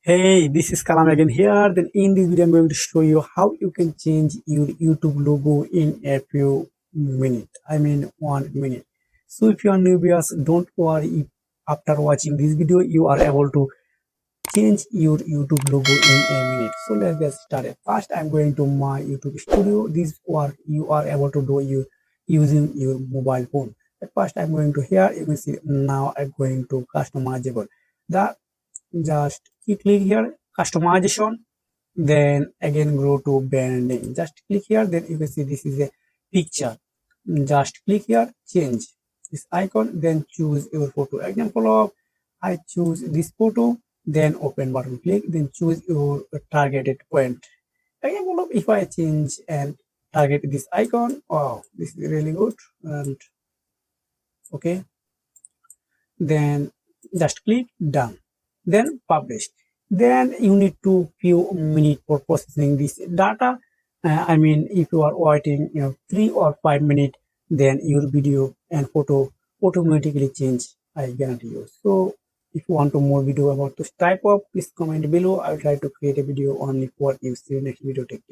Hey, this is Kalam again here. Then in this video, I'm going to show you how you can change your YouTube logo in a few minutes. I mean, 1 minute. So if you are newbies, don't worry. If after watching this video, you are able to change your YouTube logo in a minute. So let's get started. First, I'm going to my YouTube studio. This work you are able to do you using your mobile phone. At first, I'm going to here. You can see now I'm going to customizable. That just click here customization, then again go to branding, just click here, then you can see this is a picture. Just click here, change this icon, then choose your photo. Example of I choose this photo, then open button click, then choose your targeted point. Example of if I change and target this icon, wow, this is really good. And okay, then just click done, then publish. Then you need to few minutes for processing this data. I mean, if you are waiting 3 or 5 minutes, then your video and photo automatically change, I guarantee you. So if you want to more video about this type of, please comment below. I'll try to create a video only for you. See you next video. Take care.